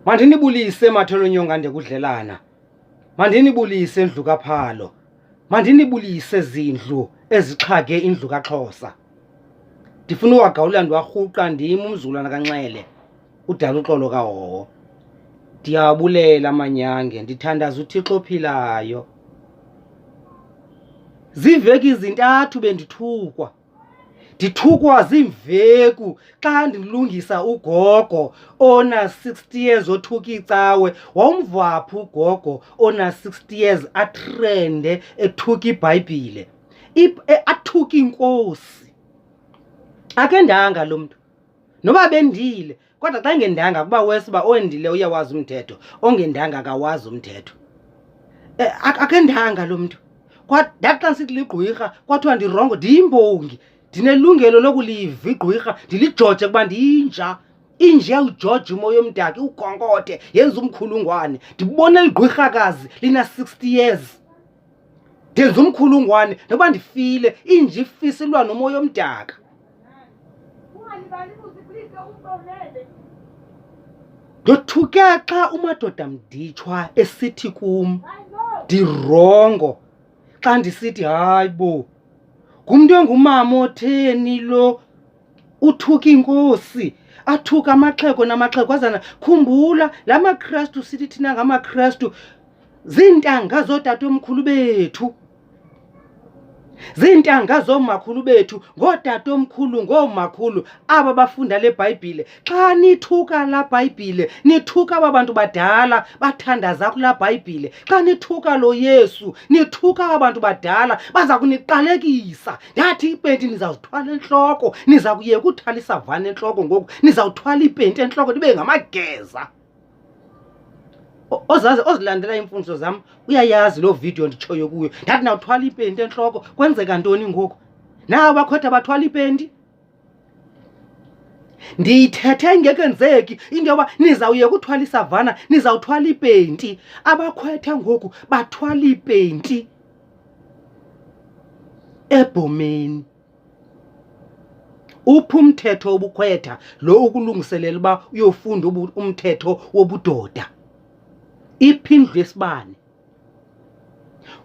Mandinibulise matholonyonga ndekudlelana. Mandinibulise indlu kaPhalo. Mandinibulise zindlu ezixhage indlu kaXhosa. Ndifuna uwagawula ndiwarhuqa ndim umzulwana kaNxele, udala uxolo kaHoho. Ndiyabulela manyange, ndithandaza uThixo ophilayo. Ziiveki zintathu bendithukwa. Ndithukwa ziimveku xa ndilungisa ugogo ona 60 years othuka icawe. Wawumvaphi ugogo ona 60 years atrende ethuka iBhayibhile, athuka inkosi? Akendanga lo mntu. Noba bendile, kodwa xa ngendanga kuba wesiba ondile uyawazi umthetho, ongendanga akawazi umthetho. Akendanga lo mntu. Ndathi xa sithi ligqwirha kwathiwa ndirongo, ndiyimbongi. Ndinelungelo lokuliva igqwirha, ndilijoje kuba ndiyinja. Inje yawujoja umoya omdaka, ugongote, yenza umkhulungwane. Ndibona ligqwirhakazi lina 60 years. Ndenza umkhulungwane noba ndifile, inje ifisilwa nomoya omdaka. Ndothuke xa umadoda mditshwa esithi kum ndirongo. Xa ndisithi hayi bo, ngumntu engumama otheni lo, uthuka inkosi, athuka amaxhego namaxhegwazana. Khumbula la maKrestu sithi thina ngamaKrestu ziintanga zootatomkhulu bethu, ziintanga zoomakhulu bethu, ngootatomkhulu ngoomakhulu aba bafunda le Bhayibhile. Xa nithuka la Bhayibhile nithuka aba bantu badala bathandaza kula Bhayibhile. Xa nithuka lo Yesu nithuka aba bantu badala baza kuniqalekisa. Ndathi ipenti nizawuthwala entloko, niza kuyeka uthwala isavane entloko ngoku, nizawuthwala ipenti entloko nibe ngamageza. Ozilandela imfundiso zam uyayazi loo video nditshoyo kuyo. Ndathi nawuthwala ipenti entloko kwenzeka ntoni ngoku? Nawo abakhwetha bathwala ipenti. Ndiyithethe ingekenzeki into yoba nizawuyeka uthwala isavana, nizawuthwala ipenti. Abakhwetha ngoku bathwala ipenti ebhomeni. Uphi umthetho wobukhwetha lo ukulungiselela uba uyofunda umthetho wobudoda? Iphindlu yesibane.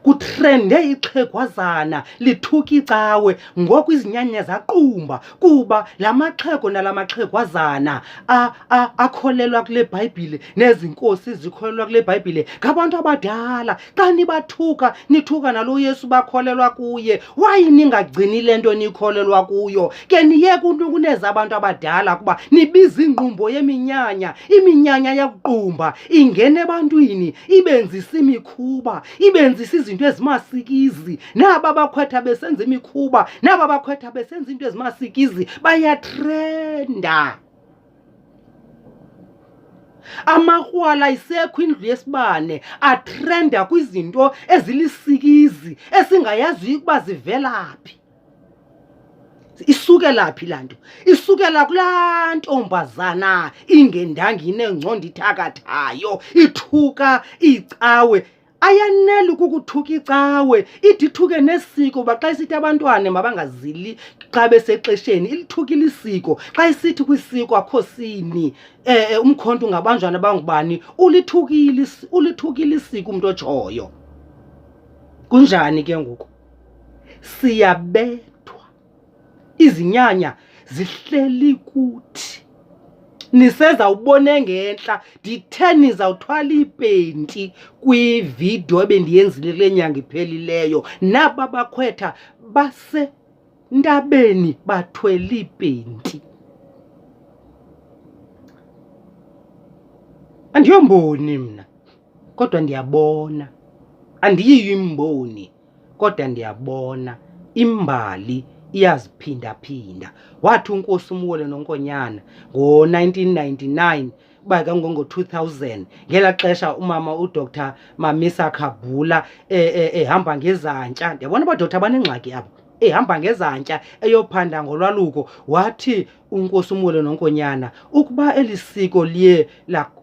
Kutrende ixhegwazana lithuka icawe, ngoku izinyanya zaqumba kuba la maxhego nala maxhegwazana akholelwa kule Bhayibhile, nezinkosi zikholelwa kule Bhayibhile ngabantu abadala. Xa nibathuka nithuka nalo Yesu bakholelwa kuye, wayi ningagcini le nto nikholelwa kuyo? Ke niyeke ukuneza abantu abadala kuba nibiza ingqumbo yeminyanya. Iminyanya yakuqumba ingene ebantwini ibenzisa imikhuba, ibenzisa izinto ezimasikizi. Naba bakhwetha besenza imikhuba, naba bakhwetha besenza into ezimasikizi bayatrenda. Amakrwala isekho indlu yesibane atrenda kwizinto ezilisikizi esingayaziyo ukuba zivelaphi. Isukelaphi laa nto? Isukela kulaa ntombazana ingendanga inengcondo ithakathayo, ithuka icawe. Ayanele ukukuthuka icawe, ithi ithuke nesiko. Uba xa isithi abantwana mabangazili xa besexesheni, ilithukile isiko. Xa isithi kwisiko akhosini umkhonto ungabanjwa nabangubani, ulithukile isiko umntu otshoyo. Kunjani ke ngoku? Siyabethwa, izinyanya zihleli kuthi. Niseza ubone ngentla ndithe nizawuthwala ipenti kwividiyo ebendiyenzile kule nyanga iphelileyo. Naba bakhwetha basentabeni bathwele ipenti. Andiyomboni mna, kodwa ndiyabona. Andiyiyo imboni, kodwa ndiyabona. Imbali iyaziphinda-phinda. Wathi uNkosi uMwole noNkonyana ngo-1999 uba kangongo-2000 ngela xesha umama uDr Mamisa Khabula ehamba ngezantya. Ndiyabona abadoda abanengxaki apho. Ehamba ngezantya eyophanda ngolwaluko. Wathi uNkosi uMwole noNkonyana ukuba elisiko liye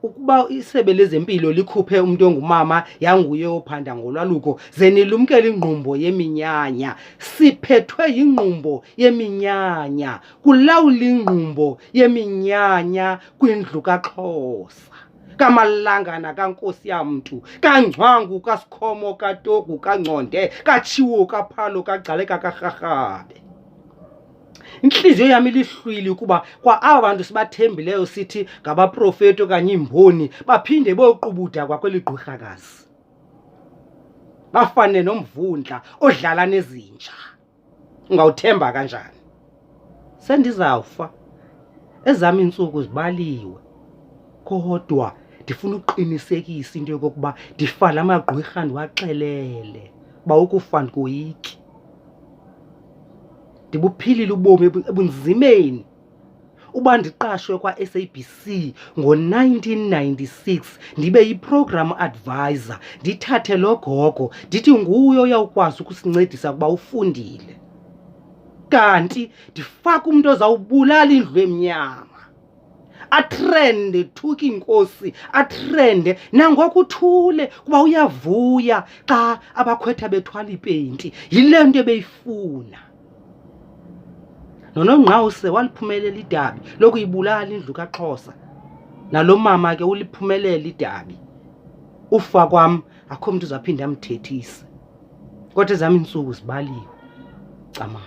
ukuba isebe lezempilo likhuphe umuntu ongumama yanguye ophanda ngolwaluko, ze nilumkele ingqumbo yeminyanya. Siphethwe yingqumbo yeminyanya, kulawula ingqumbo yeminyanya kwindlu kaXhosa. kamalangana kankosi yamntu kangcwangu kasikhomo katogu kangconde katshiwo kaphalo kagcaleka karharhabe. Inhliziyo yami ilihlwili ukuba kwa aba bantu sibathembileyo sithi ngabaprofeti okanye imboni baphinde boqubutha kwakweli gqirhakazi, bafane nomvundla odlala nezinja. Ungawuthemba kanjani? Sendizawufa, ezami iintsuku zibaliwe, kodwa ndifuna uqinisekisa into yokokuba ndifa la magqwirha ndiwaxelele uba ukufa ndikoyiki. Ndibuphilile ubomi ebunzimeni uba ndiqashwe kwa-SABC ngo-1996 ndibe yi-program advisor, ndithathe lo gogo ndithi nguye oyawukwazi ukusincedisa ukuba ufundile, kanti ndifake umntu ozawubulala indlu emnyama, atrende thuka inkosi, atrende nangoku uthule kuba uyavuya xa abakhwetha bethwala ipenti. Yile nto ebeyifuna. Nonongqawuse waliphumelela idabi lokuyibulala indlu kaXhosa, nalo mama ke uliphumelela idabi. Ufa kwam akho mntu uzaphinda amthethise, kodwa ezami iintsuku zibaliwe. Cama.